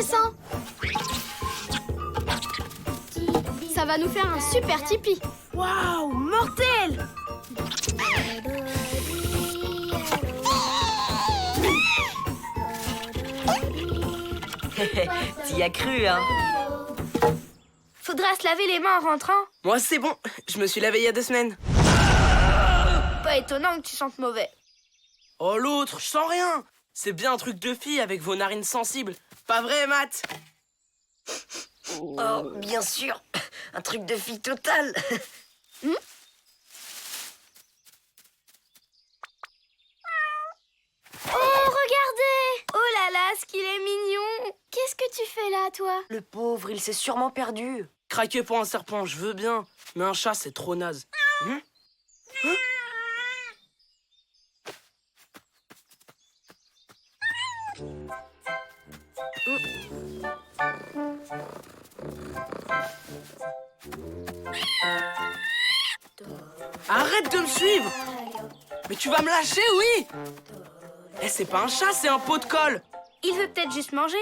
intéressant. Ça va nous faire un super tipi. Waouh, mortel! T'y as cru, hein? Faudra se laver les mains en rentrant. Moi, c'est bon. Je me suis lavé il y a 2 semaines. Pas étonnant que tu sentes mauvais. Oh, l'autre, je sens rien. C'est bien un truc de fille avec vos narines sensibles. Pas vrai, Matt? Oh, bien sûr. Un truc de fille totale. Oh, regardez! Oh là là, ce qu'il est mignon! Qu'est-ce que tu fais là, toi? Le pauvre, il s'est sûrement perdu. Craquer pour un serpent, je veux bien. Mais un chat, c'est trop naze. Arrête de me suivre! Mais tu vas me lâcher, oui! Eh, c'est pas un chat, c'est un pot de colle! Il veut peut-être juste manger.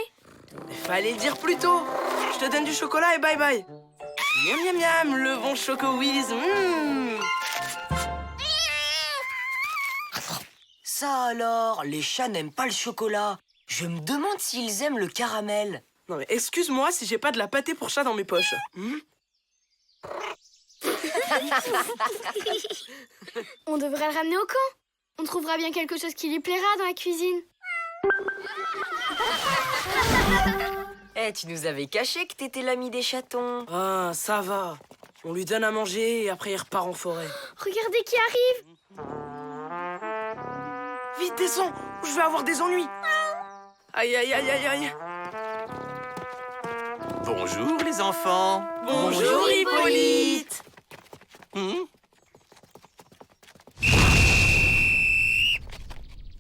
Il fallait le dire plus tôt! Je te donne du chocolat et bye bye! Miam miam miam, le bon choco-whiz! Ça alors, les chats n'aiment pas le chocolat. Je me demande s'ils aiment le caramel. Non mais excuse-moi si j'ai pas de la pâtée pour chat dans mes poches. On devrait le ramener au camp. On trouvera bien quelque chose qui lui plaira dans la cuisine. Eh, tu nous avais caché que t'étais l'ami des chatons. Ah, ça va. On lui donne à manger et après il repart en forêt. Regardez qui arrive! Vite, descends, ou je vais avoir des ennuis. Aïe, aïe, aïe, aïe, aïe. Bonjour les enfants. Bonjour, Hippolyte.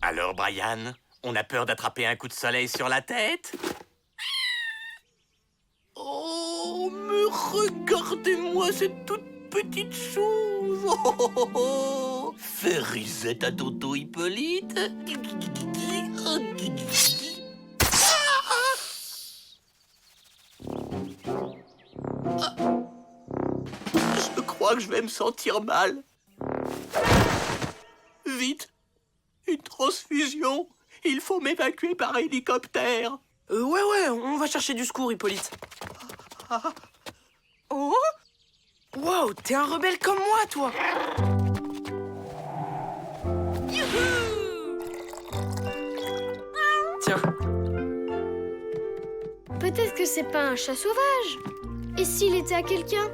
Alors Brian, on a peur d'attraper un coup de soleil sur la tête? Oh, mais regardez-moi cette toute petite chose. Fais risette à Toto Hippolyte. Je crois que je vais me sentir mal. Vite, une transfusion. Il faut m'évacuer par hélicoptère. Ouais, on va chercher du secours, Hippolyte. Oh! Wow, t'es un rebelle comme moi, toi! Tiens, Peut-être que c'est pas un chat sauvage. Et s'il était à quelqu'un?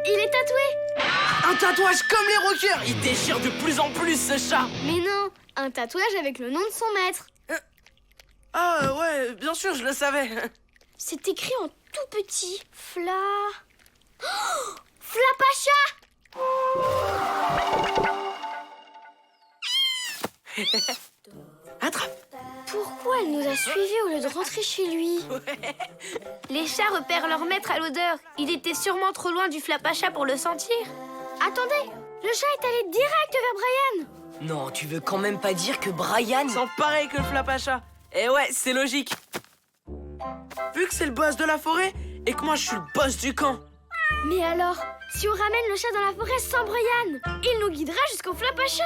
Il est tatoué! un tatouage comme les rockers! Il déchire de plus en plus, ce chat! Mais non, un tatouage avec le nom de son maître. Ah ouais, bien sûr, je le savais. C'est écrit en tout petit. Oh, Flapacha! Attrape! Pourquoi elle nous a suivis au lieu de rentrer chez lui? Les chats repèrent leur maître à l'odeur. Il était sûrement trop loin du flapacha pour le sentir. Attendez, le chat est allé direct vers Brian. Non, tu veux quand même pas dire que Brian... Sent pareil que le flapacha. Eh ouais, c'est logique. Vu que c'est le boss de la forêt et que moi je suis le boss du camp. Mais alors, si on ramène le chat dans la forêt sans Brian, il nous guidera jusqu'au flapacha.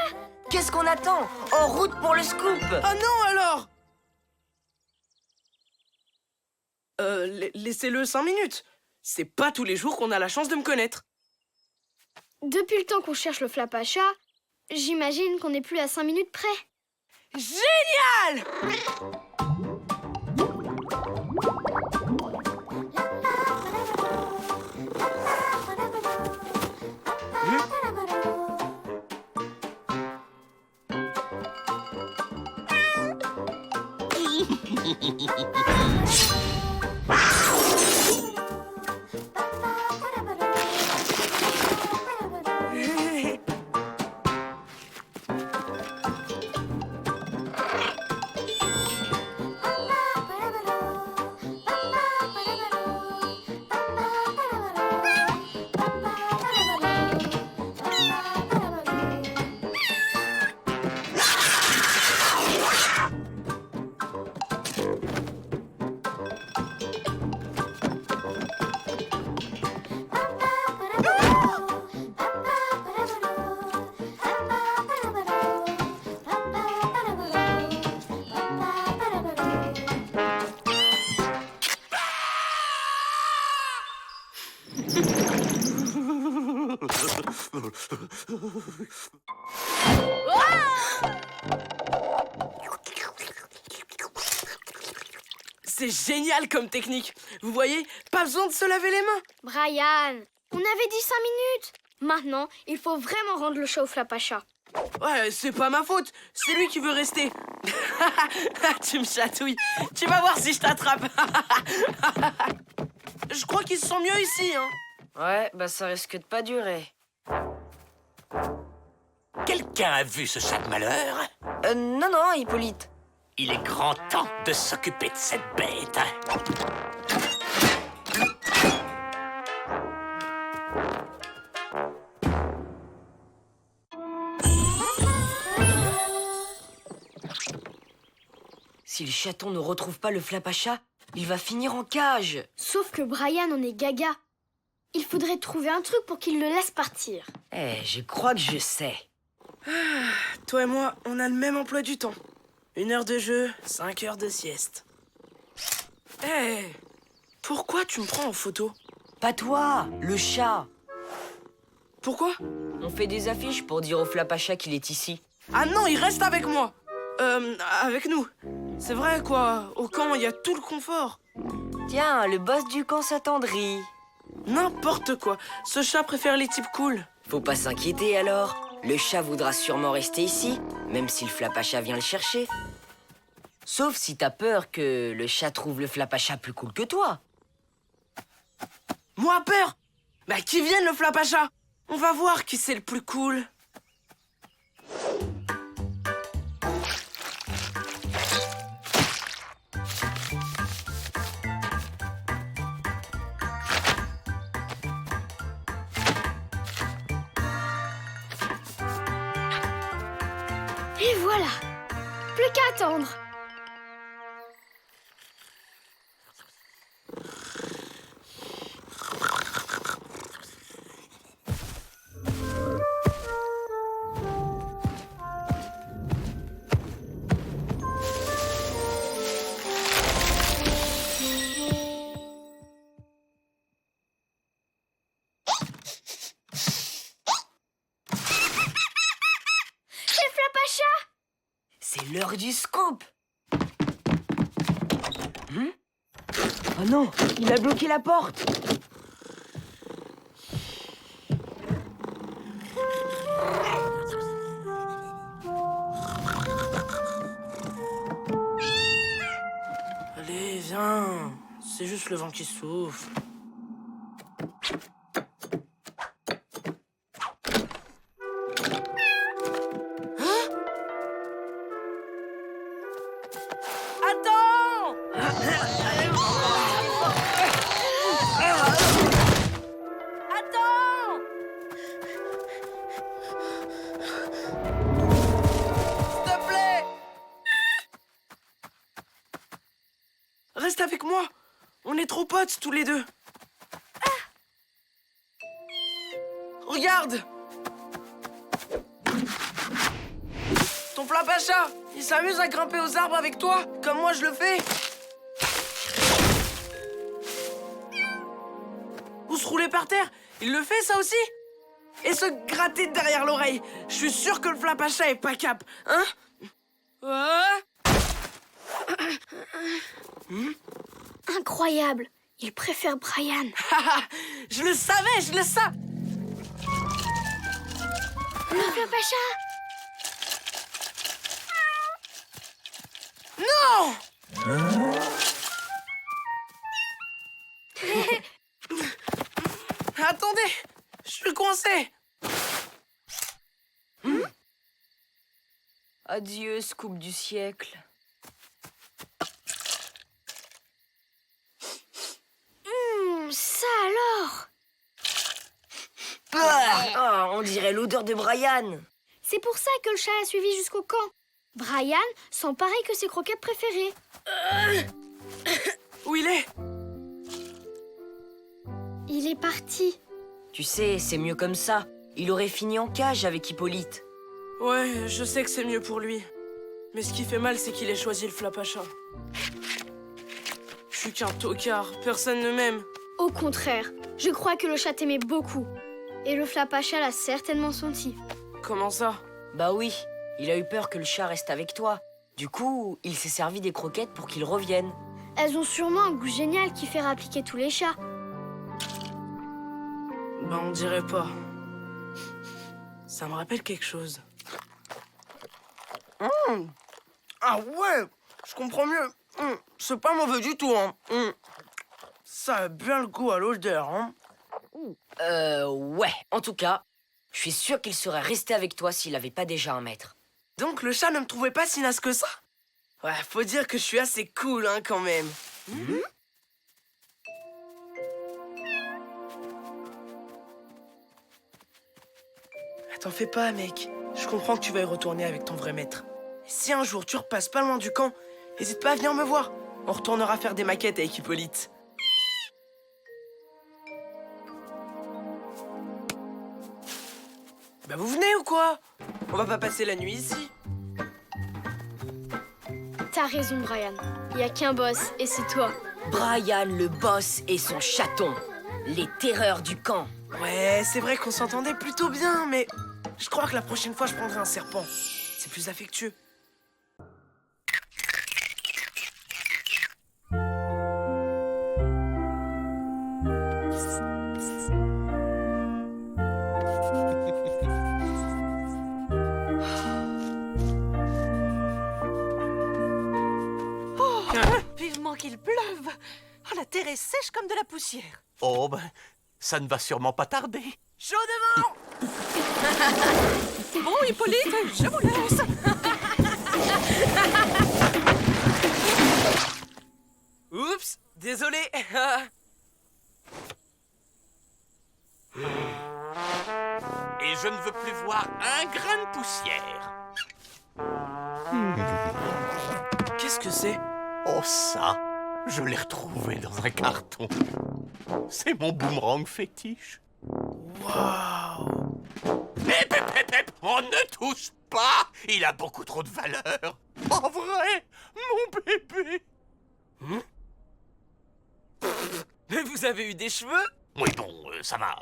Qu'est-ce qu'on attend? En route pour le scoop! Ah non alors! Laissez-le 5 minutes. C'est pas tous les jours qu'on a la chance de me connaître. Depuis le temps qu'on cherche le flapacha, j'imagine qu'on n'est plus à 5 minutes près. Génial! C'est génial comme technique. Vous voyez, pas besoin de se laver les mains. Brian, on avait dit 5 minutes. Maintenant, il faut vraiment rendre le chat au Flapacha. Ouais, c'est pas ma faute. C'est lui qui veut rester. Tu me chatouilles. Tu vas voir si je t'attrape. Je crois qu'il se sent mieux ici, hein. Ouais, bah ça risque de pas durer. Quelqu'un a vu ce sac malheur? Non, Hippolyte. Il est grand temps de s'occuper de cette bête. Si le chaton ne retrouve pas le Flapacha, il va finir en cage. Sauf que Brian en est gaga. Il faudrait trouver un truc pour qu'il le laisse partir. Je crois que je sais. Toi et moi, on a le même emploi du temps. 1 heure de jeu, 5 heures de sieste. Pourquoi tu me prends en photo? Pas toi, le chat. Pourquoi? On fait des affiches pour dire au Flapacha qu'il est ici. Ah non, il reste avec moi. Avec nous. C'est vrai, quoi. Au camp, il y a tout le confort. Tiens, le boss du camp s'attendrit. N'importe quoi. Ce chat préfère les types cool. Faut pas s'inquiéter alors. Le chat voudra sûrement rester ici, même si le Flapacha vient le chercher. Sauf si t'as peur que le chat trouve le Flapacha plus cool que toi. Moi, peur? Bah, qui vienne le Flapacha? On va voir qui c'est le plus cool. Et voilà. Plus qu'à attendre. C'est l'heure du scoop. Oh non, il a bloqué la porte. Allez, viens. C'est juste le vent qui souffle. Reste avec moi. On est trop potes tous les deux. Regarde. Ton Flapacha, il s'amuse à grimper aux arbres avec toi, comme moi je le fais. Ou se rouler par terre, il le fait ça aussi. Et se gratter derrière l'oreille. Je suis sûr que le Flapacha est pas cap, hein? Incroyable. Il préfère Brian. Je le savais, je le savais. Le Flapacha. Non! Attendez, je suis coincé. Adieu, scoop du siècle. Ça alors? On dirait l'odeur de Brian. C'est pour ça que le chat a suivi jusqu'au camp. Brian sent pareil que ses croquettes préférées. Où il est? Il est parti. Tu sais, c'est mieux comme ça. Il aurait fini en cage avec Hippolyte. Ouais, je sais que c'est mieux pour lui. Mais ce qui fait mal, c'est qu'il ait choisi le Flapacha. Je suis qu'un tocard, personne ne m'aime. Au contraire, je crois que le chat t'aimait beaucoup. Et le Flapacha l'a certainement senti. Comment ça? Bah oui, il a eu peur que le chat reste avec toi. Du coup, il s'est servi des croquettes pour qu'il revienne. Elles ont sûrement un goût génial qui fait appliquer tous les chats. Bah, on dirait pas. Ça me rappelle quelque chose. Ah ouais, je comprends mieux. C'est pas mauvais du tout, hein. Ça a bien le goût à l'odeur, hein. Ouais. En tout cas, je suis sûr qu'il serait resté avec toi s'il avait pas déjà un maître. Donc le chat ne me trouvait pas si naze que ça? Ouais, faut dire que je suis assez cool, hein, quand même. T'en fais pas, mec. Je comprends que tu vas y retourner avec ton vrai maître. Si un jour tu repasses pas loin du camp, n'hésite pas à venir me voir. On retournera faire des maquettes avec Hippolyte. Bah vous venez ou quoi? On va pas passer la nuit ici. T'as raison, Brian. Il y a qu'un boss, et c'est toi. Brian le boss et son chaton. Les terreurs du camp. Ouais, c'est vrai qu'on s'entendait plutôt bien, mais je crois que la prochaine fois, je prendrai un serpent. C'est plus affectueux. Vivement qu'il pleuve. Oh, la terre est sèche comme de la poussière. Oh, ben, ça ne va sûrement pas tarder. Chaud devant! Bon, Hippolyte, je vous laisse. Oups, désolé. Et je ne veux plus voir un grain de poussière. Qu'est-ce que c'est? Oh, ça, je l'ai retrouvé dans un carton. C'est mon boomerang fétiche. Waouh! Hep, hep, hep, hep, on ne touche pas. Il a beaucoup trop de valeur. En vrai, mon bébé. Mais vous avez eu des cheveux? Oui, bon, ça va.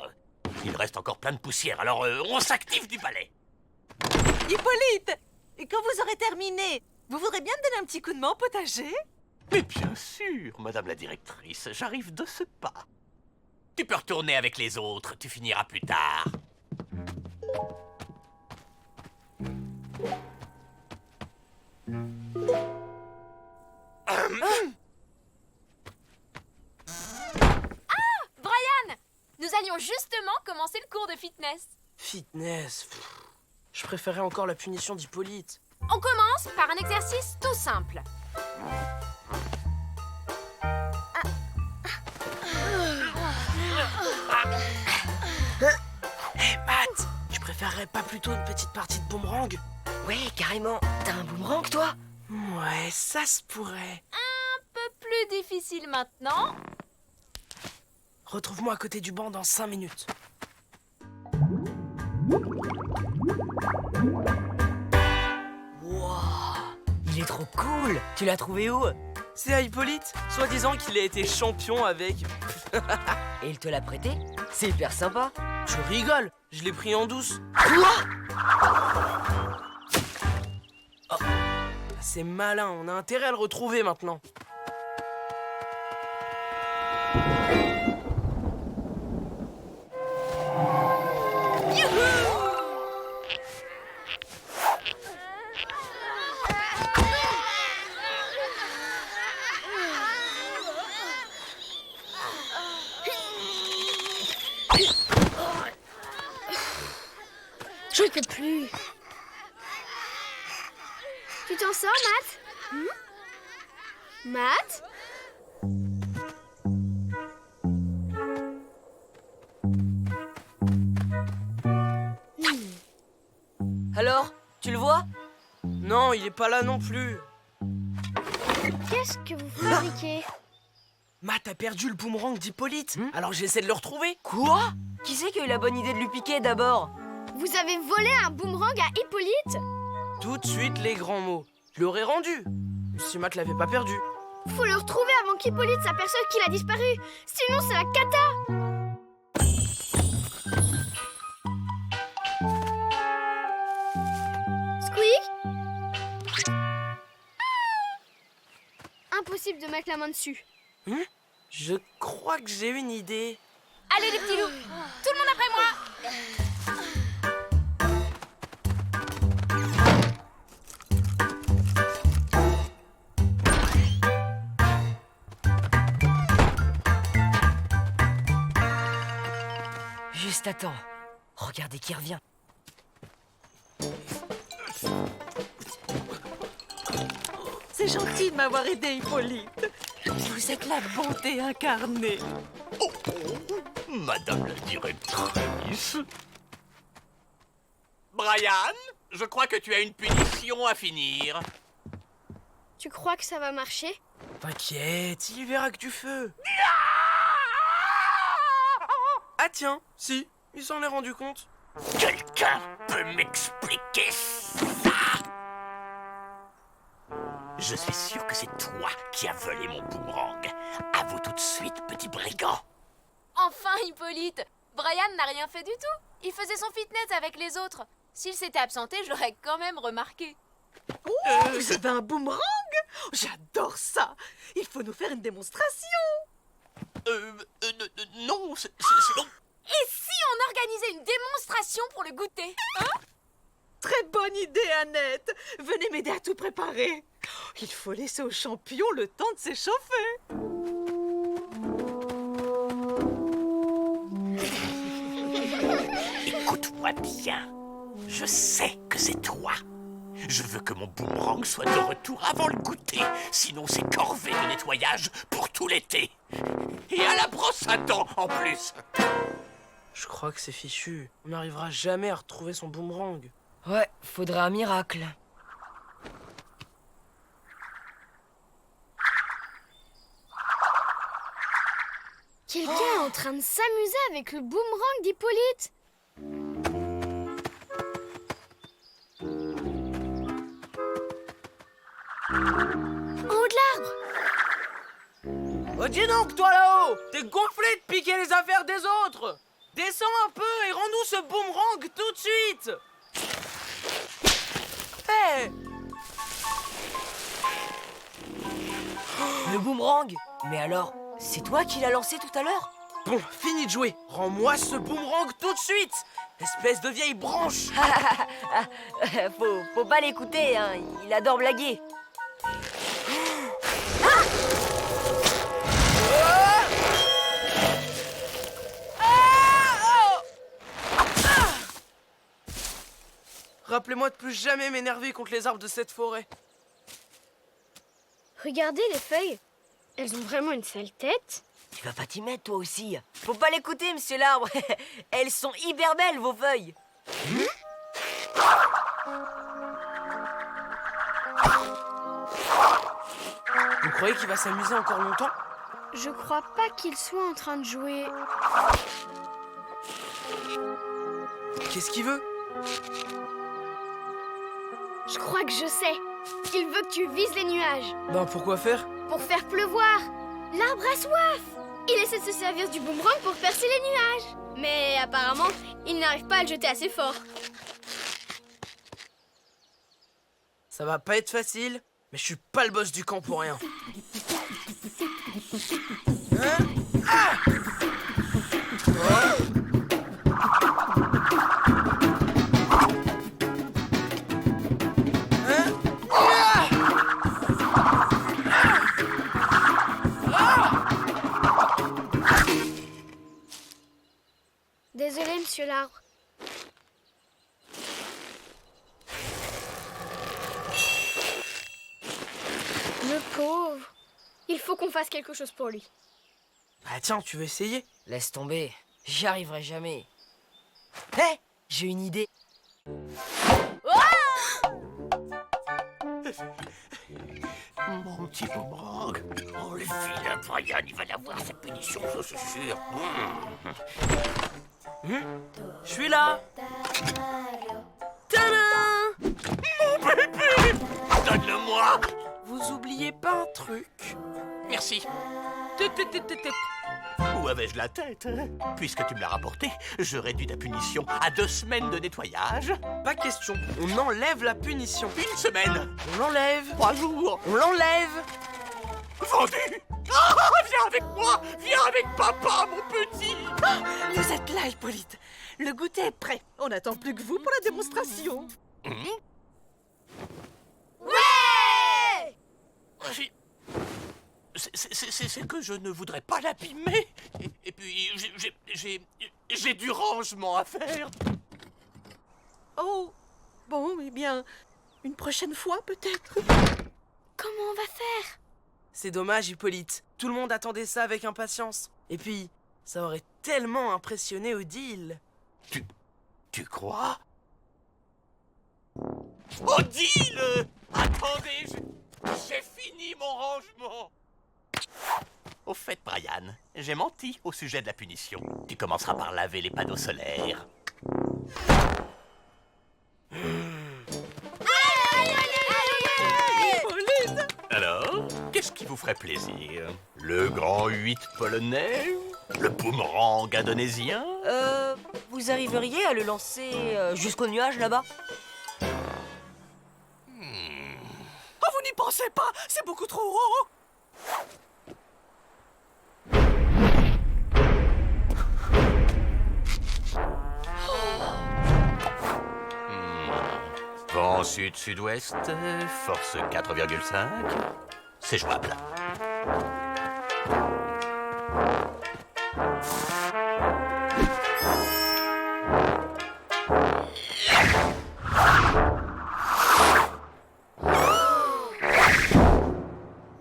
Il reste encore plein de poussière, alors on s'active du balai. Hippolyte, et quand vous aurez terminé, vous voudrez bien me donner un petit coup de main au potager? Mais bien sûr, madame la directrice, j'arrive de ce pas. Tu peux retourner avec les autres, tu finiras plus tard. Brian, nous allions justement commencer le cours de fitness. Fitness. Je préférais encore la punition d'Hippolyte. On commence par un exercice tout simple. Hé, Matt! Tu préférerais pas plutôt une petite partie de boomerang? Ouais, carrément. T'as un boomerang, toi? Ouais, ça se pourrait. Un peu plus difficile maintenant. Retrouve-moi à côté du banc dans 5 minutes. Wow, il est trop cool. Tu l'as trouvé où? C'est à Hippolyte, soi-disant qu'il a été champion avec... Et il te l'a prêté? C'est hyper sympa. Je rigole, je l'ai pris en douce. Oh. C'est malin, on a intérêt à le retrouver maintenant. Je peux plus. Tu t'en sors, Matt? Matt? Alors, tu le vois? Non, il est pas là non plus. Qu'est-ce que vous fabriquez? Matt a perdu le boomerang d'Hippolyte, alors j'essaie de le retrouver. Quoi? Qui c'est qui a eu la bonne idée de lui piquer d'abord? Vous avez volé un boomerang à Hippolyte? Tout de suite les grands mots. Je l'aurais rendu, si Matt l'avait pas perdu. Faut le retrouver avant qu'Hippolyte s'aperçoive qu'il a disparu. Sinon, c'est la cata. impossible de mettre la main dessus. Je crois que j'ai une idée. Allez les petits loups, tout le monde après moi. Juste attends. Regardez qui revient. C'est gentil de m'avoir aidé, Hippolyte. Vous êtes la bonté incarnée. Oh, Madame la directrice. Brian, je crois que tu as une punition à finir. Tu crois que ça va marcher? T'inquiète, il verra que du feu. Ah tiens, si, il s'en est rendu compte. Quelqu'un peut m'expliquer ça? Je suis sûr que c'est toi qui as volé mon boomerang. Avoue tout de suite, petit brigand. Enfin, Hippolyte, Brian n'a rien fait du tout. Il faisait son fitness avec les autres. S'il s'était absenté, je l'aurais quand même remarqué. Vous avez un boomerang? J'adore ça. Il faut nous faire une démonstration. Non, c'est... Et si on organisait une démonstration pour le goûter, hein? Très bonne idée, Annette. Venez m'aider à tout préparer. Il faut laisser aux champions le temps de s'échauffer. Écoute-moi bien. Je sais que c'est toi. Je veux que mon boomerang soit de retour avant le goûter. Sinon, c'est corvée de nettoyage pour tout l'été. Et à la brosse à dents, en plus. Je crois que c'est fichu. On n'arrivera jamais à retrouver son boomerang. Ouais, faudrait un miracle. Quelqu'un est en train de s'amuser avec le boomerang d'Hippolyte. En haut de l'arbre. Oh, dis donc, toi là-haut! T'es gonflé de piquer les affaires des autres! Descends un peu et rends-nous ce boomerang tout de suite! Hé! Le boomerang? Mais alors, c'est toi qui l'as lancé tout à l'heure? Bon, fini de jouer! Rends-moi ce boomerang tout de suite! Espèce de vieille branche! Faut pas l'écouter, hein. Il adore blaguer. Rappelez-moi de plus jamais m'énerver contre les arbres de cette forêt. Regardez les feuilles. Elles ont vraiment une sale tête. Tu vas pas t'y mettre, toi aussi. Faut pas l'écouter, monsieur l'arbre. Elles sont hyper belles, vos feuilles. Vous croyez qu'il va s'amuser encore longtemps? Je crois pas qu'il soit en train de jouer. Qu'est-ce qu'il veut? Je crois que je sais. Il veut que tu vises les nuages. Ben pourquoi faire? Pour faire pleuvoir. L'arbre a soif. Il essaie de se servir du boomerang pour percer les nuages. Mais apparemment, il n'arrive pas à le jeter assez fort. Ça va pas être facile, mais je suis pas le boss du camp pour rien. Hein? Ah! Oh! Hein? Ah! Désolé, monsieur l'arbre. Le pauvre. Il faut qu'on fasse quelque chose pour lui. Ah tiens, tu veux essayer? Laisse tomber. J'y arriverai jamais. Hé, j'ai une idée. Mon petit boomerang. Oh, le vilain Brian, il va avoir sa punition, ça c'est sûr. Je suis là. Tadam! Mon bébé! Donne-le-moi! Vous oubliez pas un truc? Merci. Tut, tut, tut, tut, tut. Où avais-je la tête? Puisque tu me l'as rapporté, je réduis ta punition à 2 semaines de nettoyage. Pas question, on enlève la punition. 1 semaine. On l'enlève. 3 jours. On l'enlève. Vendu! Ah, viens avec moi! Viens avec papa, mon petit! Vous êtes là, Hippolyte. Le goûter est prêt. On n'attend plus que vous pour la démonstration. C'est que je ne voudrais pas l'abîmer. Et puis, j'ai du rangement à faire. Oh, bon, eh bien, une prochaine fois peut-être. Comment on va faire? C'est dommage, Hippolyte. Tout le monde attendait ça avec impatience. Et puis, ça aurait tellement impressionné Odile. Tu crois? Odile! Attendez, j'ai fini mon rangement. Au fait, Brian, j'ai menti au sujet de la punition. Tu commenceras par laver les panneaux solaires. Hippolyte! Alors, qu'est-ce qui vous ferait plaisir? Le grand 8 polonais? Le boomerang indonésien? Vous arriveriez à le lancer jusqu'au nuage là-bas? Oh, vous n'y pensez pas. C'est beaucoup trop haut. Vent sud-sud-ouest, force 4,5. C'est jouable.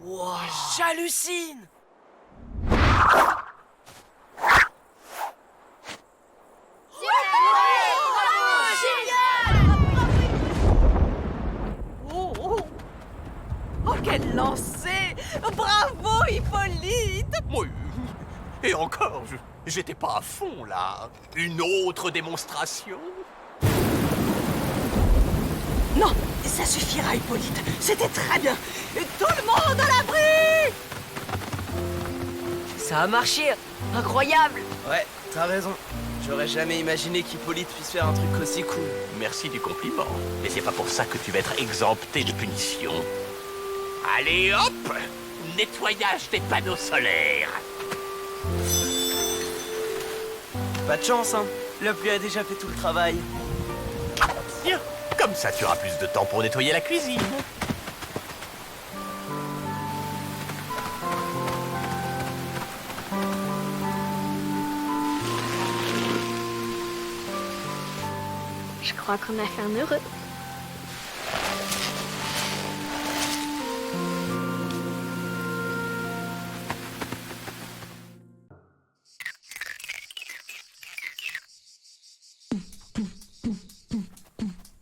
Wow, j'hallucine! Oh, oh. Oh, quel lancer! Bravo, Hippolyte! Oui. Et encore, j'étais pas à fond, là. Une autre démonstration? Non, ça suffira, Hippolyte. C'était très bien. Et tout le monde à l'abri! Ça a marché! Incroyable! Ouais, t'as raison. J'aurais jamais imaginé qu'Hippolyte puisse faire un truc aussi cool. Merci du compliment. Mais c'est pas pour ça que tu vas être exempté de punition. Allez, hop! Nettoyage des panneaux solaires. Pas de chance, hein. La pluie a déjà fait tout le travail. Tiens, comme ça tu auras plus de temps pour nettoyer la cuisine. Je crois qu'on a fait un heureux.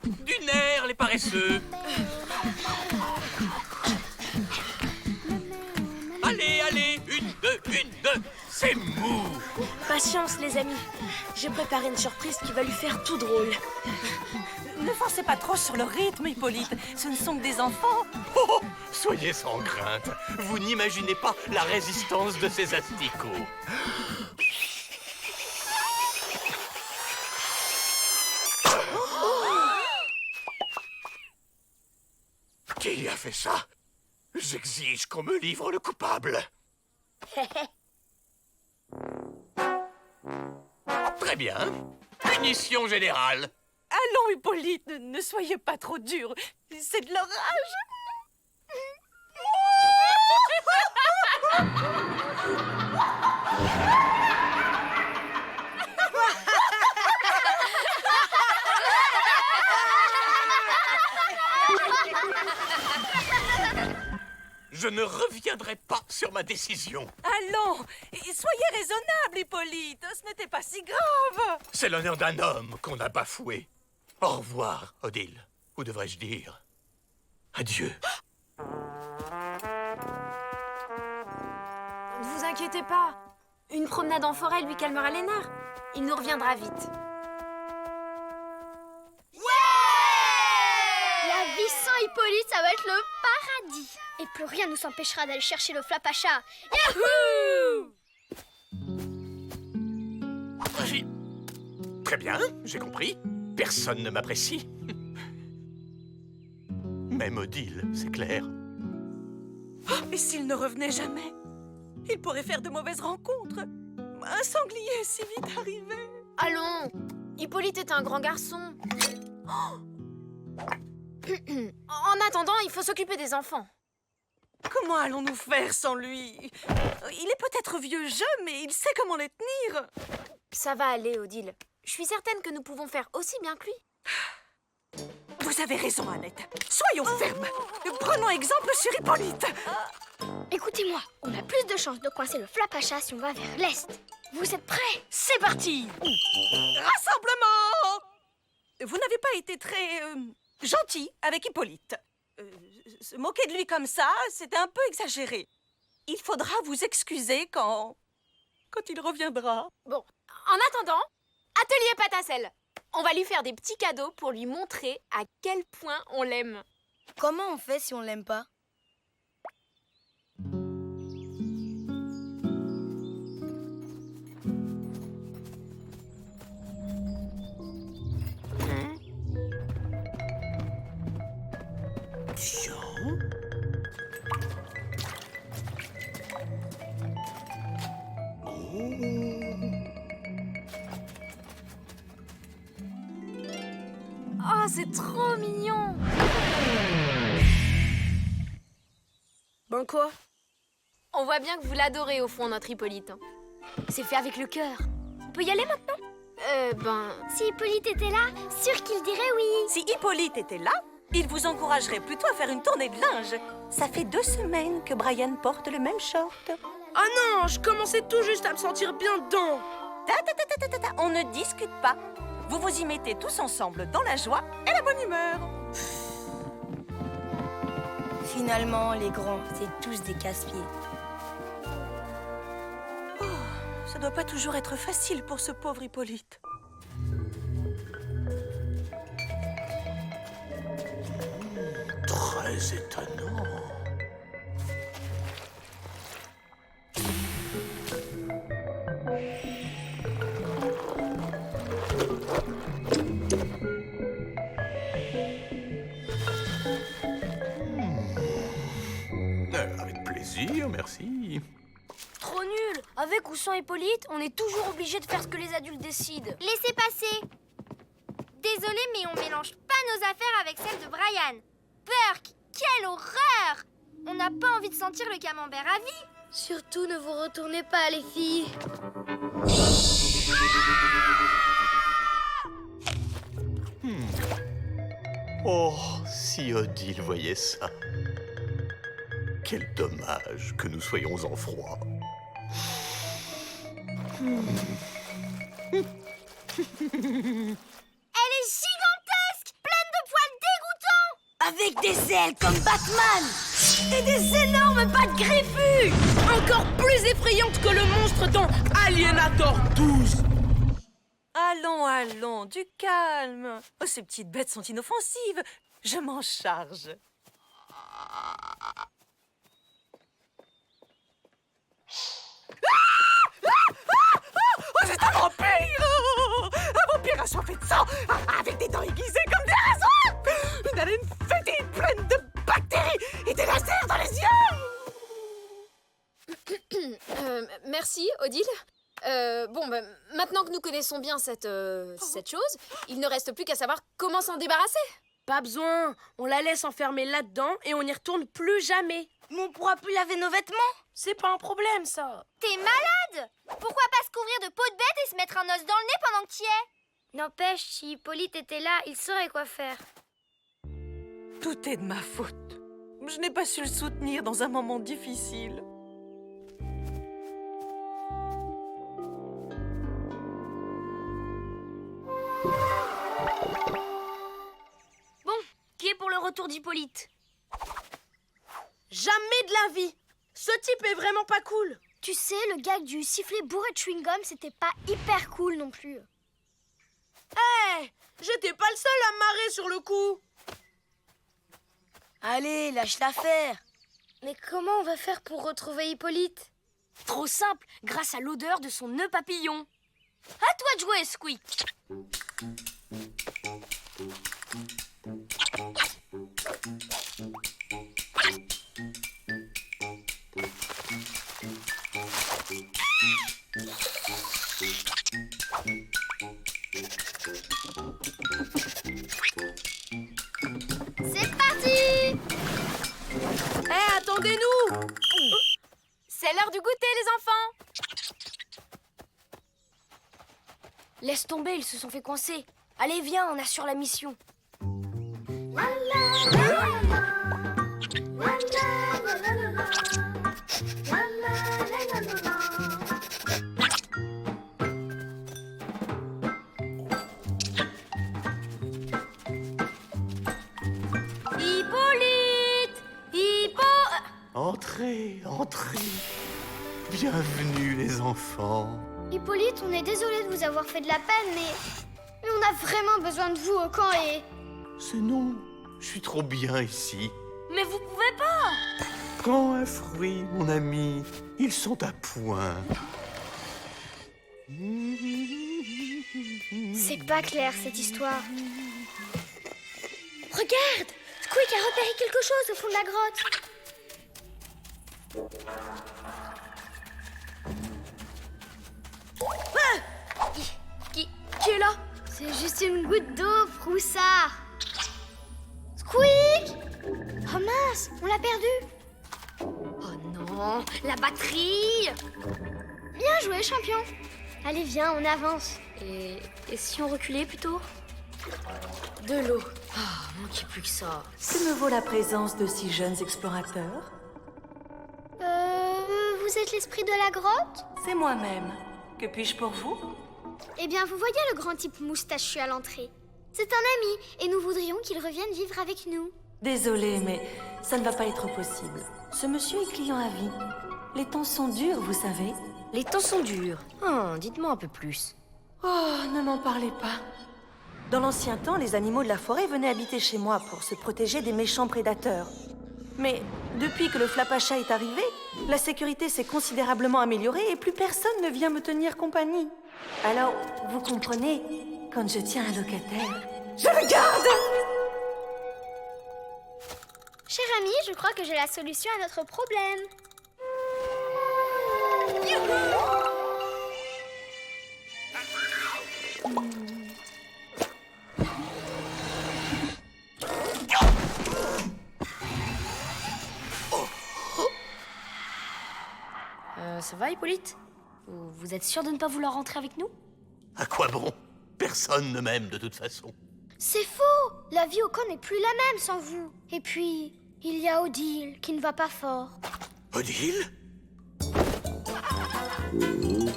Du nerf, les paresseux. Allez, allez, une, deux, c'est mou. Patience, les amis. J'ai préparé une surprise qui va lui faire tout drôle. Ne forcez pas trop sur le rythme, Hippolyte. Ce ne sont que des enfants. Oh, soyez sans crainte. Vous n'imaginez pas la résistance de ces asticots. Qui a fait ça? J'exige qu'on me livre le coupable. Très bien. Punition générale. Allons, Hippolyte, ne soyez pas trop dur. C'est de l'orage. Je ne reviendrai pas sur ma décision. Allons, soyez raisonnable, Hippolyte. Ce n'était pas si grave. C'est l'honneur d'un homme qu'on a bafoué. Au revoir, Odile. Ou devrais-je dire adieu. Ne vous inquiétez pas. Une promenade en forêt lui calmera les nerfs. Il nous reviendra vite. La vie sans Hippolyte, ça va être le paradis. Et plus rien ne nous empêchera d'aller chercher le Flapacha. Yahoo! Très bien, j'ai compris. Personne ne m'apprécie. Même Odile, c'est clair. Oh, et s'il ne revenait jamais? Il pourrait faire de mauvaises rencontres. Un sanglier est si vite arrivé. Allons, Hippolyte est un grand garçon. Oh. En attendant, il faut s'occuper des enfants. Comment allons-nous faire sans lui? Il est peut-être vieux jeu, mais il sait comment les tenir. Ça va aller, Odile. Je suis certaine que nous pouvons faire aussi bien que lui. Vous avez raison, Annette. Soyons fermes. Prenons exemple sur Hippolyte. Écoutez-moi, on a plus de chances de coincer le Flapacha si on va vers l'est. Vous êtes prêts? C'est parti. Rassemblement. Vous n'avez pas été très gentil avec Hippolyte. Se moquer de lui comme ça, c'était un peu exagéré. Il faudra vous excuser quand il reviendra. Bon, en attendant, atelier pâte à sel. On va lui faire des petits cadeaux pour lui montrer à quel point on l'aime. Comment on fait si on l'aime pas? Tiens. Oh, c'est trop mignon. Ben quoi? On voit bien que vous l'adorez au fond, notre Hippolyte. C'est fait avec le cœur. On peut y aller maintenant? Si Hippolyte était là, sûr qu'il dirait oui. Si Hippolyte était là, il vous encouragerait plutôt à faire une tournée de linge. Ça fait 2 semaines que Brian porte le même short. Ah non, je commençais tout juste à me sentir bien dedans. On ne discute pas. Vous vous y mettez tous ensemble dans la joie et la bonne humeur. Finalement, les grands, c'est tous des casse-pieds. Ça doit pas toujours être facile pour ce pauvre Hippolyte. Très étonnant. Avec plaisir, merci. Trop nul. Avec ou sans Hippolyte, on est toujours obligé de faire ce que les adultes décident. Laissez passer. Désolée, mais on mélange pas nos affaires avec celles de Brian. Burke, quelle horreur! On n'a pas envie de sentir le camembert à vie. Surtout, ne vous retournez pas, les filles. Oh, si Odile voyait ça. Quel dommage que nous soyons en froid. Elle est gigantesque, pleine de poils dégoûtants. Avec des ailes comme Batman et des énormes pattes griffues. Encore plus effrayantes que le monstre dans Alienator 12. Allons, du calme. Oh, ces petites bêtes sont inoffensives. Je m'en charge. Oh, c'est un vampire! Un vampire assoiffé de sang, avec des dents aiguisées comme des rasoirs! Une haleine fétide pleine de bactéries et des lasers dans les yeux! Merci, Odile. Maintenant que nous connaissons bien cette chose, il ne reste plus qu'à savoir comment s'en débarrasser. Pas besoin. On la laisse enfermer là-dedans et on n'y retourne plus jamais. Mais on pourra plus laver nos vêtements. C'est pas un problème, ça. T'es malade? Pourquoi pas se couvrir de peau de bête et se mettre un os dans le nez pendant que t'y es? N'empêche, si Hippolyte était là, il saurait quoi faire. Tout est de ma faute. Je n'ai pas su le soutenir dans un moment difficile. Qui est pour le retour d'Hippolyte? Jamais de la vie. Ce type est vraiment pas cool. Tu sais, le gag du sifflet bourré de chewing-gum, c'était pas hyper cool non plus. J'étais pas le seul à me marrer sur le coup. Allez, lâche l'affaire. Mais comment on va faire pour retrouver Hippolyte? Trop simple, grâce à l'odeur de son nœud papillon. À toi de jouer, Squeak. Laisse tomber, ils se sont fait coincer. Allez, viens, on assure la mission. Hippolyte! Entrez, entrez. Bienvenue, les enfants. Hippolyte, on est désolé de vous avoir fait de la peine, mais on a vraiment besoin de vous au camp et... C'est non, je suis trop bien ici. Mais vous pouvez pas! Prends un fruit, mon ami. Ils sont à point. C'est pas clair, cette histoire. Regarde! Squeak a repéré quelque chose au fond de la grotte. Qui est là? C'est juste une goutte d'eau, Froussard. Squeak! Oh mince, on l'a perdu. Oh non, la batterie! Bien joué, champion. Allez, viens, on avance. Et si on reculait plutôt? De l'eau. Ah, manquait plus que ça. Que me vaut la présence de si jeunes explorateurs? Vous êtes l'esprit de la grotte? C'est moi-même. Que puis-je pour vous? Eh bien, vous voyez le grand type moustachu à l'entrée. C'est un ami, et nous voudrions qu'il revienne vivre avec nous. Désolée, mais ça ne va pas être possible. Ce monsieur est client à vie. Les temps sont durs, vous savez. Les temps sont durs. Dites-moi un peu plus. Oh, ne m'en parlez pas. Dans l'ancien temps, les animaux de la forêt venaient habiter chez moi pour se protéger des méchants prédateurs. Mais depuis que le Flapacha est arrivé, la sécurité s'est considérablement améliorée et plus personne ne vient me tenir compagnie. Alors, vous comprenez, quand je tiens un locataire, je le garde! Cher ami, je crois que j'ai la solution à notre problème. Ça va, Hippolyte? Vous êtes sûr de ne pas vouloir rentrer avec nous? À quoi bon? Personne ne m'aime de toute façon. C'est faux! La vie au camp n'est plus la même sans vous. Et puis, il y a Odile qui ne va pas fort. Odile?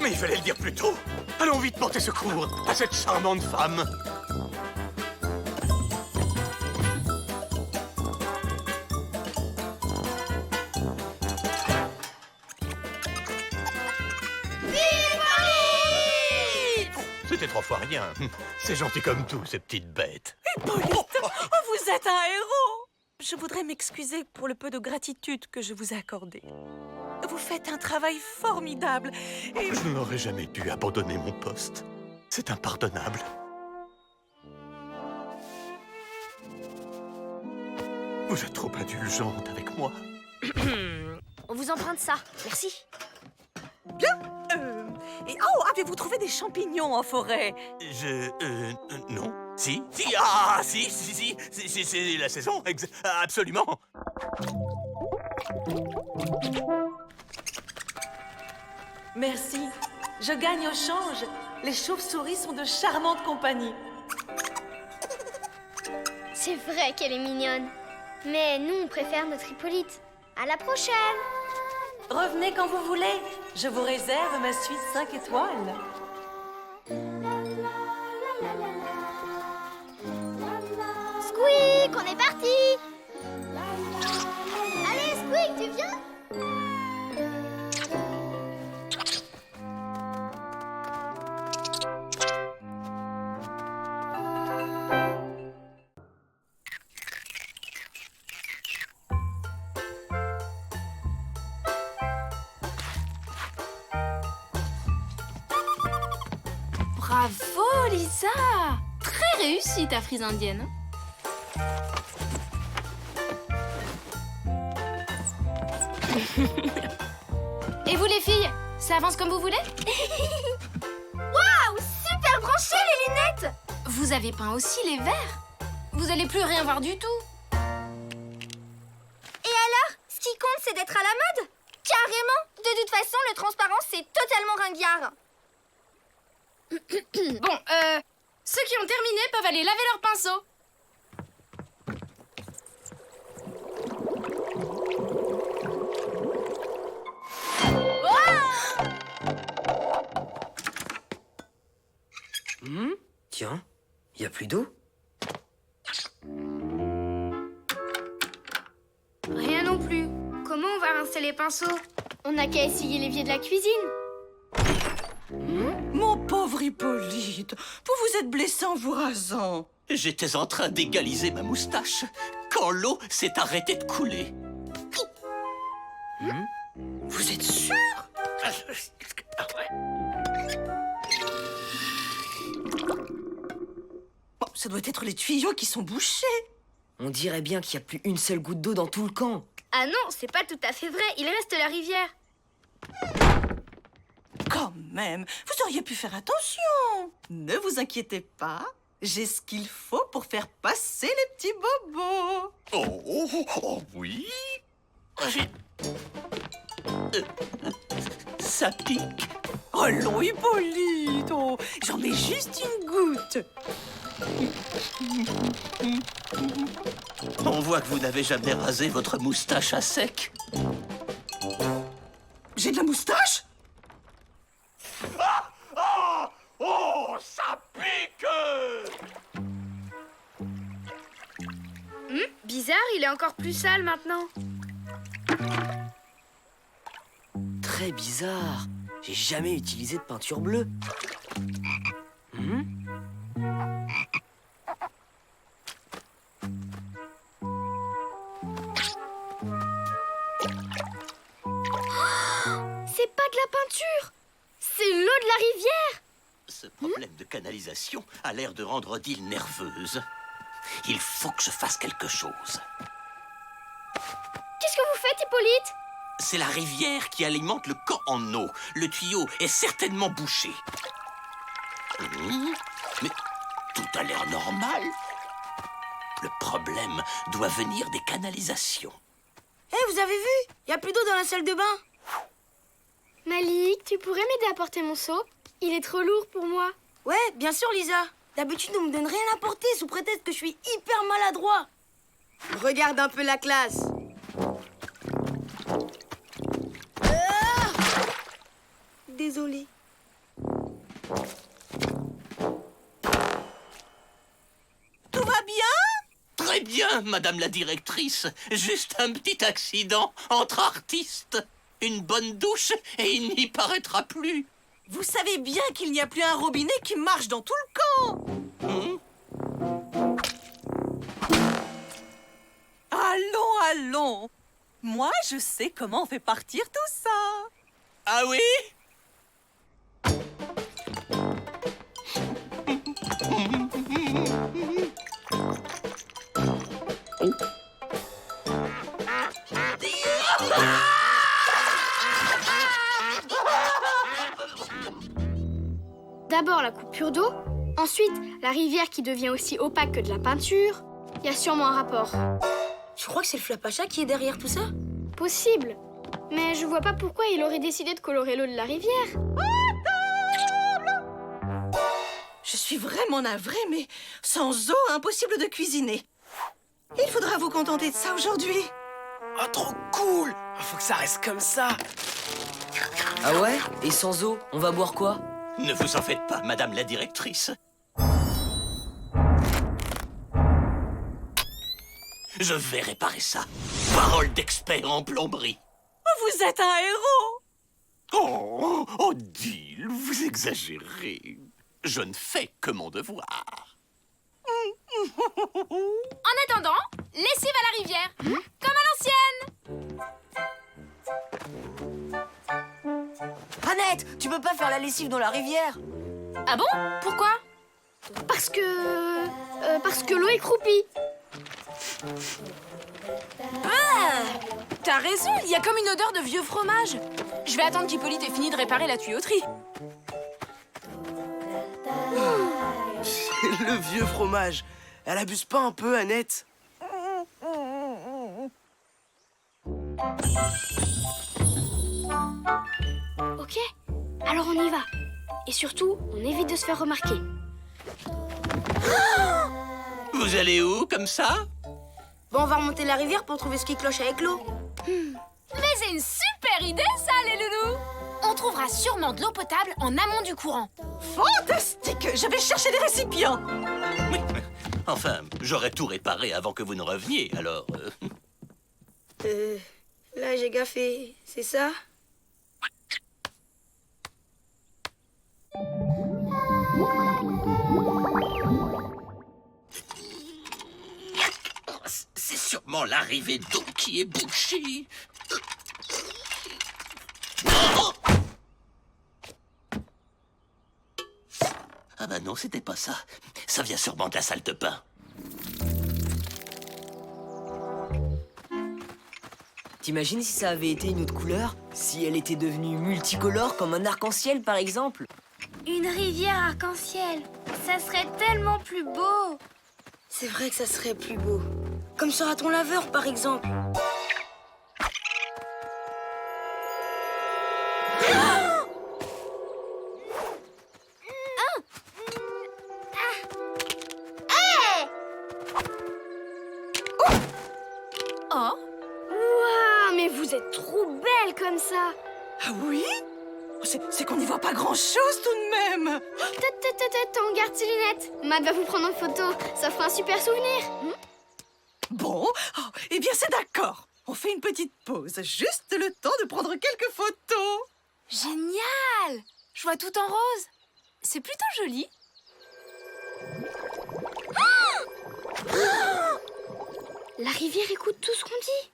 Mais il fallait le dire plus tôt. Allons vite porter secours à cette charmante femme. C'était 3 fois rien. C'est gentil comme tout, ces petites bêtes. Hippolyte! Oh, vous êtes un héros! Je voudrais m'excuser pour le peu de gratitude que je vous ai accordé. Vous faites un travail formidable et... Je n'aurais jamais dû abandonner mon poste. C'est impardonnable. Vous êtes trop indulgente avec moi. On vous emprunte ça. Merci. Et oh, avez-vous trouvé des champignons en forêt? Non. Si, c'est la saison, absolument. Merci. Je gagne au change. Les chauves-souris sont de charmantes compagnies. C'est vrai qu'elle est mignonne. Mais nous, on préfère notre Hippolyte. À la prochaine! Revenez quand vous voulez. Je vous réserve ma suite 5 étoiles. Squeak, on est parti! Allez, Squeak, tu viens? Bravo, Lisa! Très réussie ta frise indienne. Et vous les filles, ça avance comme vous voulez? Waouh, super branché les lunettes! Vous avez peint aussi les verres? Vous allez plus rien voir du tout. Et alors, ce qui compte, c'est d'être à la mode? Carrément! De toute façon, le transparent, c'est totalement ringard. Bon, ceux qui ont terminé peuvent aller laver leurs pinceaux. Tiens, y a plus d'eau? Rien non plus. Comment on va rincer les pinceaux? On n'a qu'à essuyer l'évier de la cuisine. Mon pauvre Hippolyte, vous vous êtes blessé en vous rasant. J'étais en train d'égaliser ma moustache quand l'eau s'est arrêtée de couler. Vous êtes sûr? Bon, ça doit être les tuyaux qui sont bouchés. On dirait bien qu'il n'y a plus une seule goutte d'eau dans tout le camp. Ah non, c'est pas tout à fait vrai. Il reste la rivière. Quand même, vous auriez pu faire attention. Ne vous inquiétez pas, j'ai ce qu'il faut pour faire passer les petits bobos. Oh, oui. Ça pique. Oh non, Hippolyte, oh, j'en mets juste une goutte. On voit que vous n'avez jamais rasé votre moustache à sec. J'ai de la moustache? Oh, ça pique! Bizarre, il est encore plus sale maintenant. Très bizarre. J'ai jamais utilisé de peinture bleue. C'est pas de la peinture. C'est l'eau de la rivière. Ce problème de canalisation a l'air de rendre Odile nerveuse. Il faut que je fasse quelque chose. Qu'est-ce que vous faites, Hippolyte? C'est la rivière qui alimente le camp en eau. Le tuyau est certainement bouché. Mais tout a l'air normal. Le problème doit venir des canalisations. Vous avez vu? Il y a plus d'eau dans la salle de bain. Malik, tu pourrais m'aider à porter mon seau? Il est trop lourd pour moi. Ouais, bien sûr, Lisa. D'habitude, on me donne rien à porter sous prétexte que je suis hyper maladroit. Regarde un peu la classe. Désolée. Tout va bien? Très bien, madame la directrice. Juste un petit accident entre artistes. Une bonne douche et il n'y paraîtra plus. Vous savez bien qu'il n'y a plus un robinet qui marche dans tout le camp. Allons, allons. Moi, je sais comment on fait partir tout ça. Ah oui? D'abord la coupure d'eau, ensuite la rivière qui devient aussi opaque que de la peinture. Il y a sûrement un rapport. Je crois que c'est le Flapacha qui est derrière tout ça. Possible. Mais je vois pas pourquoi il aurait décidé de colorer l'eau de la rivière. Je suis vraiment navrée, mais sans eau, impossible de cuisiner. Il faudra vous contenter de ça aujourd'hui. Oh, trop cool! Faut que ça reste comme ça. Ah ouais? Et sans eau, on va boire quoi? Ne vous en faites pas, madame la directrice. Je vais réparer ça. Parole d'expert en plomberie. Vous êtes un héros. Oh, Odile, vous exagérez. Je ne fais que mon devoir. En attendant, lessive à la rivière, comme à l'ancienne. Annette, tu peux pas faire la lessive dans la rivière? Ah bon? Pourquoi? Parce que l'eau est croupie. T'as raison, il y a comme une odeur de vieux fromage. Je vais attendre qu'Hippolyte ait fini de réparer la tuyauterie. Le vieux fromage. Elle abuse pas un peu, Annette? Ok, alors on y va. Et surtout, on évite de se faire remarquer. Vous allez où, comme ça? Bon, on va remonter la rivière pour trouver ce qui cloche avec l'eau. Mais c'est une super idée, ça, les loulous! On trouvera sûrement de l'eau potable en amont du courant. Fantastique! Je vais chercher des récipients. Oui. Enfin, j'aurais tout réparé avant que vous ne reveniez, alors... Là, j'ai gaffé. C'est ça? C'est sûrement l'arrivée d'eau qui est bouchée. Oh! Ah bah non, c'était pas ça. Ça vient sûrement de la salle de bain. T'imagines si ça avait été une autre couleur? Si elle était devenue multicolore, comme un arc-en-ciel, par exemple? Une rivière arc-en-ciel. Ça serait tellement plus beau. C'est vrai que ça serait plus beau. Comme sur un raton laveur, par exemple. Oh! Waouh, mais vous êtes trop belle comme ça. Ah oui? C'est qu'on n'y voit pas grand-chose tout de même. On garde tes lunettes. Matt va vous prendre en photo. Ça fera un super souvenir. Bon, eh bien c'est d'accord. On fait une petite pause, juste le temps de prendre quelques photos. Génial! Je vois tout en rose. C'est plutôt joli. La rivière écoute tout ce qu'on dit.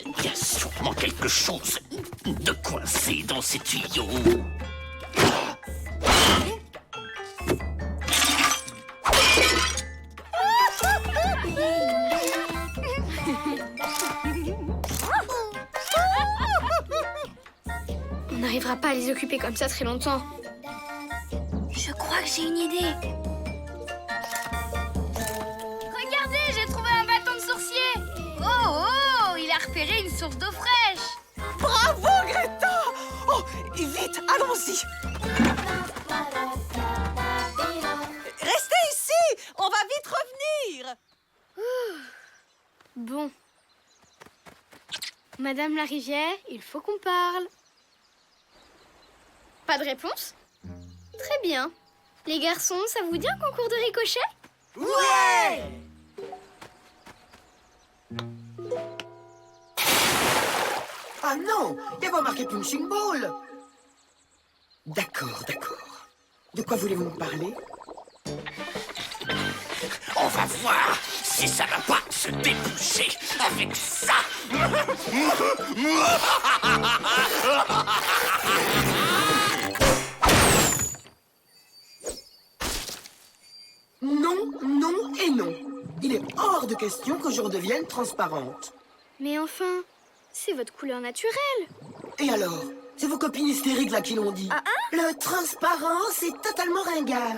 Il y a sûrement quelque chose de coincé dans ces tuyaux. On n'arrivera pas à les occuper comme ça très longtemps. Je crois que j'ai une idée. Regardez, j'ai trouvé un bâton de sourcier. Oh, il a repéré une source d'eau fraîche. Bravo, Greta! Oh, et vite, allons-y. Restez ici, on va vite revenir. Bon. Madame la rivière, il faut qu'on parle. Pas de réponse? Très bien. Les garçons, ça vous dit un concours de ricochet? Ouais! Ah non, il y a pas marqué punching ball. D'accord. De quoi voulez-vous me parler? On va voir si ça va pas se déboucher avec ça. Non et non. Il est hors de question que je redevienne transparente. Mais enfin, c'est votre couleur naturelle. Et alors? C'est vos copines hystériques là qui l'ont dit. Le transparent, c'est totalement ringard.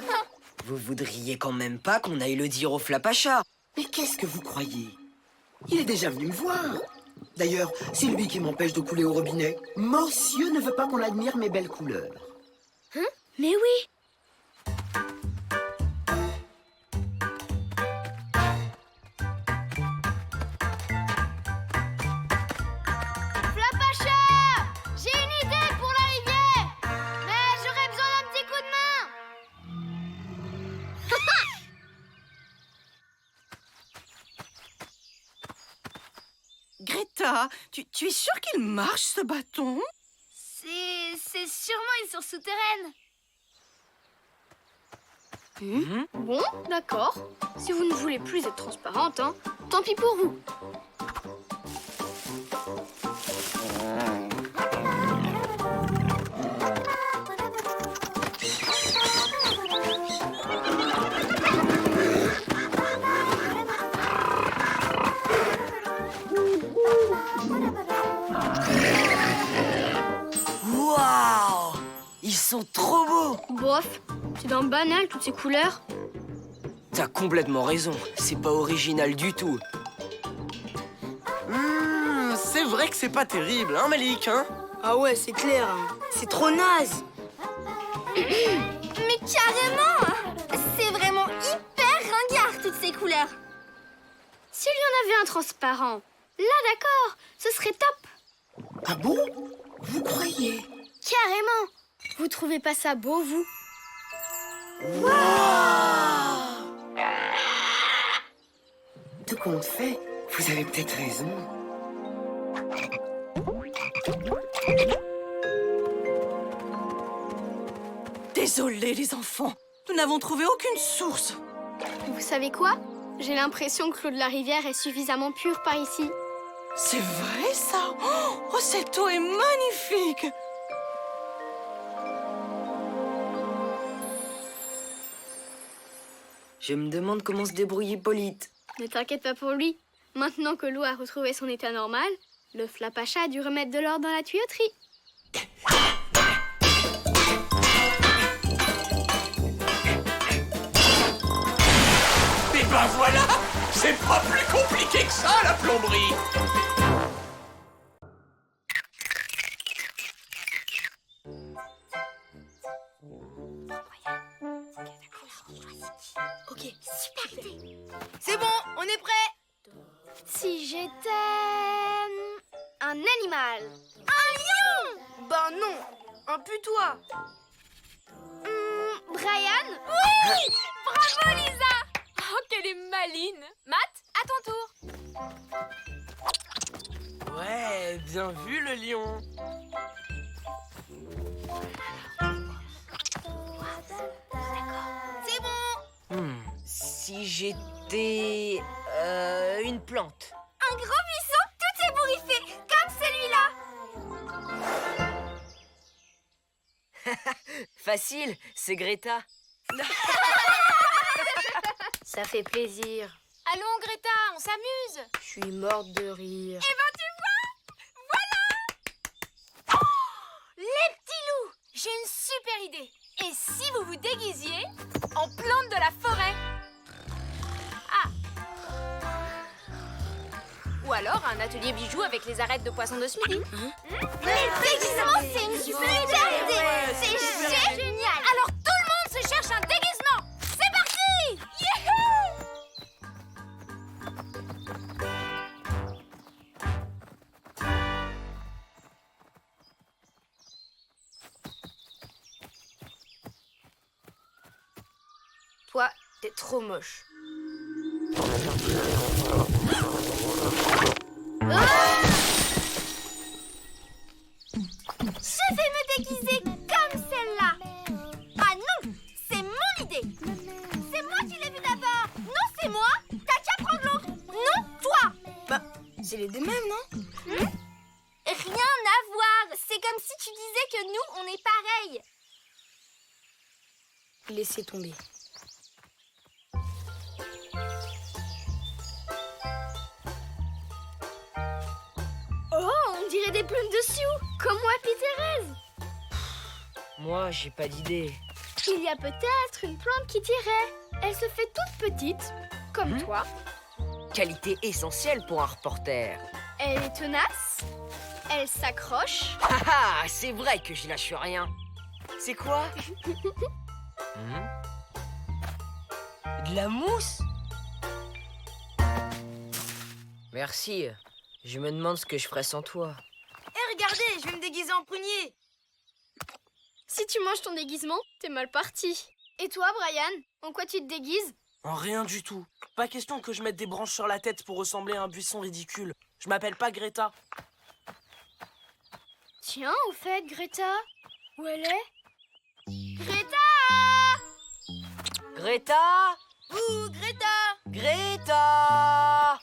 Vous voudriez quand même pas qu'on aille le dire au Flapacha? Mais qu'est-ce que vous croyez? Il est déjà venu me voir. D'ailleurs, c'est lui qui m'empêche de couler au robinet. Monsieur ne veut pas qu'on admire mes belles couleurs. Mais oui. Flapacha! J'ai une idée pour la rivière. Mais j'aurais besoin d'un petit coup de main. Greta, tu es sûre qu'il marche ce bâton? C'est sûrement une source souterraine. Bon, d'accord. Si vous ne voulez plus être transparente, hein, tant pis pour vous. Waouh! Ils sont trop beaux! Bof, c'est d'un banal toutes ces couleurs. T'as complètement raison, c'est pas original du tout. C'est vrai que c'est pas terrible, hein, Malik, hein? Ah ouais, c'est clair. Hein. C'est trop naze. Mais carrément! C'est vraiment hyper ringard, toutes ces couleurs. S'il y en avait un transparent, là d'accord, ce serait top. Ah bon? Vous croyez? Carrément. Vous trouvez pas ça beau, vous? Tout compte fait, vous avez peut-être raison. Désolé, les enfants. Nous n'avons trouvé aucune source. Vous savez quoi? J'ai l'impression que l'eau de la rivière est suffisamment pure par ici. C'est vrai, ça? Oh, cette eau est magnifique! Je me demande comment se débrouille Hippolyte. Ne t'inquiète pas pour lui. Maintenant que l'eau a retrouvé son état normal, le Flapacha a dû remettre de l'ordre dans la tuyauterie. Et ben voilà! C'est pas plus compliqué que ça, la plomberie! Ok, Super idée. c'est bon, on est prêt. Si j'étais un animal. Ben non, un putois. Brian? Oui! Bravo, Lisa! Oh, qu'elle est maline! Matt, à ton tour. Ouais, bien vu le lion. C'est bon. Si j'étais... une plante. Un gros buisson tout ébouriffé, comme celui-là. Facile, c'est Greta. Ça fait plaisir. Allons, Greta, on s'amuse. Je suis morte de rire. Les petits loups, j'ai une super idée. Et si vous vous déguisiez en plante de la forêt? Ah. Ou alors un atelier bijoux avec les arêtes de poisson de ce midi. Les déguisements, c'est une super idée. C'est génial. Alors tout le monde se cherche un déguisement. C'est parti! Youhou! Toi, t'es trop moche. Je vais me déguiser comme celle-là. Ah non, c'est mon idée. C'est moi qui l'ai vue d'abord. Non, c'est moi. T'as qu'à prendre l'autre. Non, toi. Bah, c'est les deux mêmes, non? Rien à voir. C'est comme si tu disais que nous, on est pareils. Laissez tomber. Oh, on dirait des plumes de Sioux, comme moi et Thérèse. Moi, j'ai pas d'idée. Il y a peut-être une plante qui tirait. Elle se fait toute petite, comme toi. Qualité essentielle pour un reporter. Elle est tenace. Elle s'accroche. Ah ah, c'est vrai que je lâche rien. C'est quoi? De la mousse? Merci. Je me demande ce que je ferais sans toi. Hé, regardez, je vais me déguiser en prunier. Si tu manges ton déguisement, t'es mal parti. Et toi, Brian, en quoi tu te déguises? En rien du tout. Pas question que je mette des branches sur la tête pour ressembler à un buisson ridicule. Je m'appelle pas Greta. Tiens, au fait, Greta, où elle est? Greta! Greta! Ouh, Greta! Greta!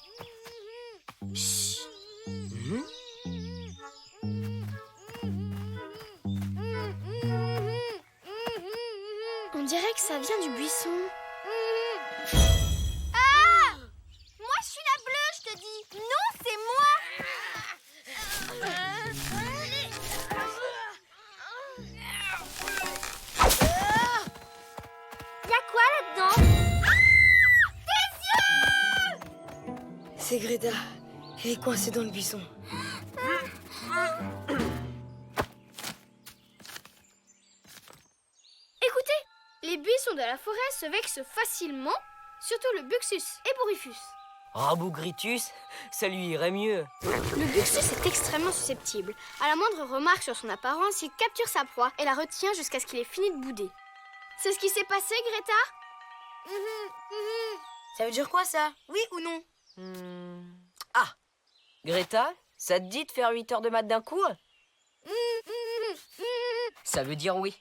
On dirait que ça vient du buisson. Ah! Moi, je suis la bleue, je te dis. Non, c'est moi. Y'a quoi là-dedans? C'est Greta. Elle est coincée dans le buisson. la forêt se vexent facilement, surtout le Buxus et Boryphus. Rabougritus, ça lui irait mieux. Le Buxus est extrêmement susceptible. À la moindre remarque sur son apparence, il capture sa proie et la retient jusqu'à ce qu'il ait fini de bouder. C'est ce qui s'est passé, Greta? Ça veut dire quoi, ça? Oui ou non? Ah, Greta, ça te dit de faire 8 heures de maths d'un coup? Ça veut dire oui.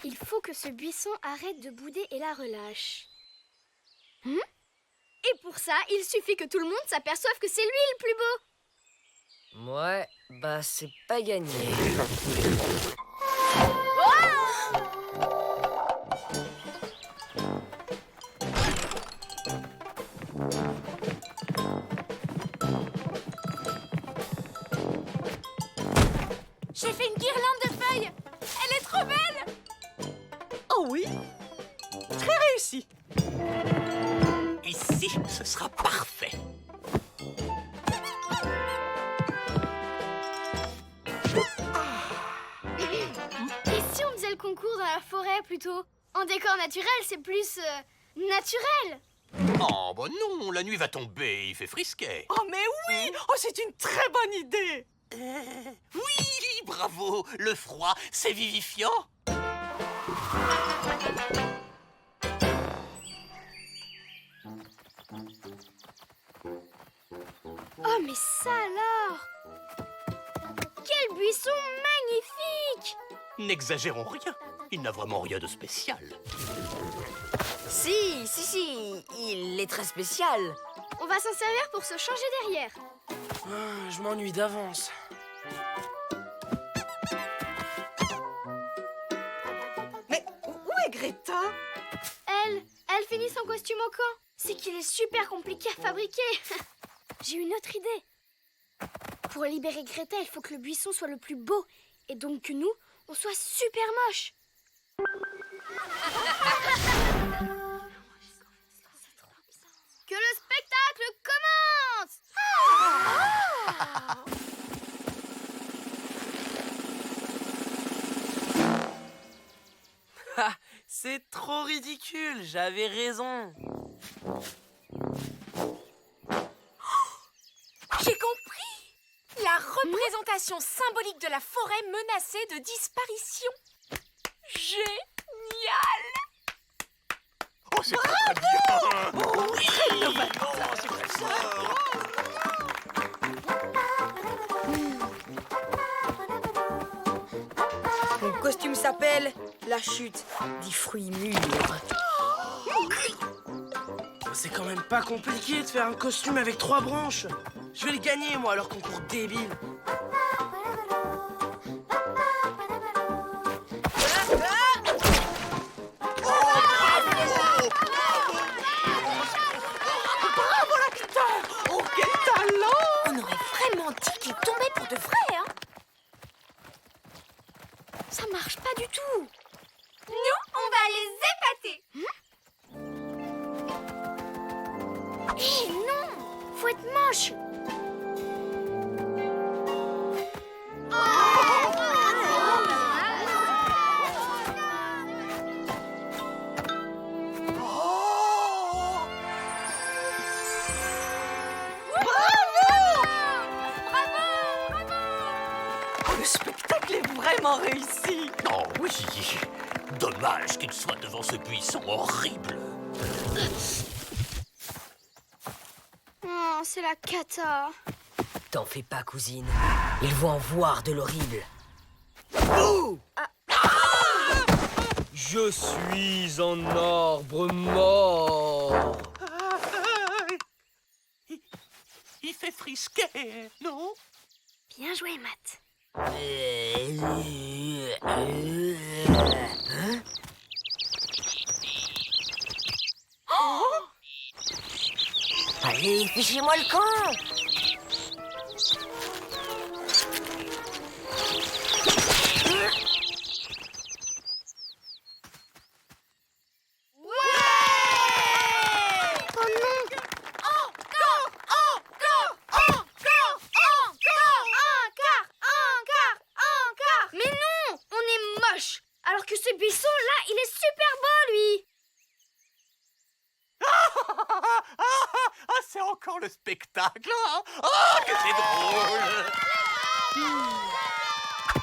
Il faut que ce buisson arrête de bouder et la relâche. Et pour ça, il suffit que tout le monde s'aperçoive que c'est lui le plus beau. Ouais, bah c'est pas gagné. J'ai fait une guirlande de feuilles. Elle est trop belle. Oh oui, très réussi. Ici, ce sera parfait. Et si on faisait le concours dans la forêt plutôt? En décor naturel, c'est plus naturel. Oh, bah non, la nuit va tomber, il fait frisquet. Oh mais oui, oh c'est une très bonne idée. Oui, bravo, le froid, c'est vivifiant. Oh mais ça alors! Quel buisson magnifique! N'exagérons rien, il n'a vraiment rien de spécial. Si, il est très spécial. On va s'en servir pour se changer derrière. Ah, je m'ennuie d'avance. Mais où est Greta? Elle finit son costume au camp. C'est qu'il est super compliqué à fabriquer. J'ai une autre idée. Pour libérer Greta, il faut que le buisson soit le plus beau. Et donc que nous, on soit super moches. Que le spectacle commence! Ah, c'est trop ridicule, j'avais raison. J'ai compris. La représentation symbolique de la forêt menacée de disparition. Génial. Oh, c'est très bien. Oui, c'est très fort. Mon costume s'appelle La chute des fruits mûrs. C'est quand même pas compliqué de faire un costume avec 3 branches. Je vais le gagner, moi, leur concours débile. Bravo l'acteur! Oh quel talent! On aurait vraiment dit qu'il tombait pour de vrai, hein? Ça marche pas du tout. Nous, on va les épater. Eh non! Faut être moche. Le spectacle est vraiment réussi. Oh oui, dommage qu'il soit devant ce buisson horrible. Oh, c'est la cata. T'en fais pas, cousine. Ils vont en voir de l'horrible. Je suis un arbre mort. Il fait frisquet, non? Bien joué, Matt. Allez, fichez-moi le camp. Mais non! On est moche! Alors que ce buisson-là, il est super beau, encore le spectacle, hein? Oh, que c'est drôle!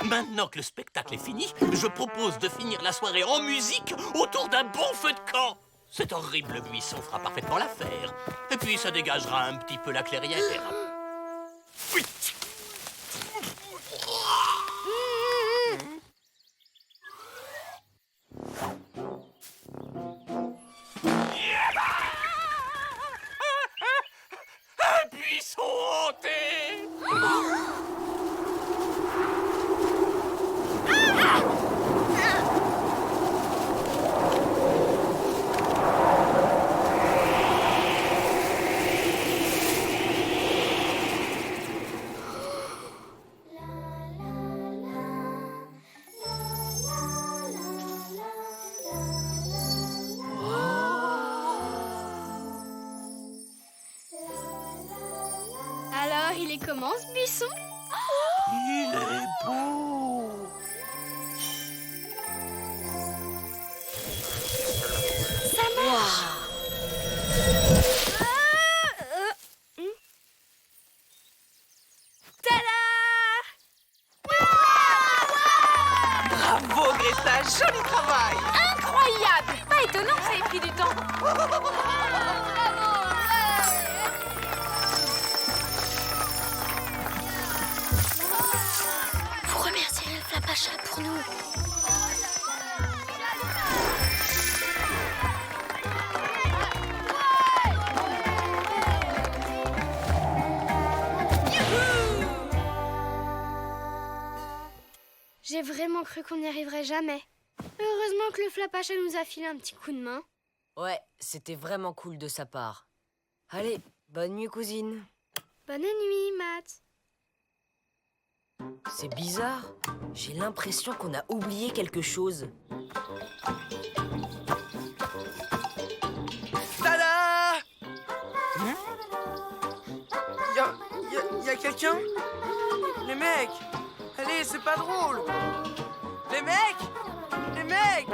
Maintenant que le spectacle est fini, je propose de finir la soirée en musique autour d'un bon feu de camp. Cet horrible buisson fera parfaitement l'affaire. Et puis ça dégagera un petit peu la clairière. Oui. Un buisson hanté! Alors, il est comment ce buisson? Il est beau! Ça marche! Tada! Bravo, Greta, joli travail! Incroyable! Pas étonnant que ça ait pris du temps. Vous remercierez le Flapacha pour nous. J'ai vraiment cru qu'on n'y arriverait jamais. Heureusement que le Flapacha nous a filé un petit coup de main. Ouais, c'était vraiment cool de sa part. Allez, bonne nuit, cousine. Bonne nuit, Matt. C'est bizarre. J'ai l'impression qu'on a oublié quelque chose. Tada! Y a quelqu'un? Les mecs! Allez, c'est pas drôle! Les mecs! Les mecs!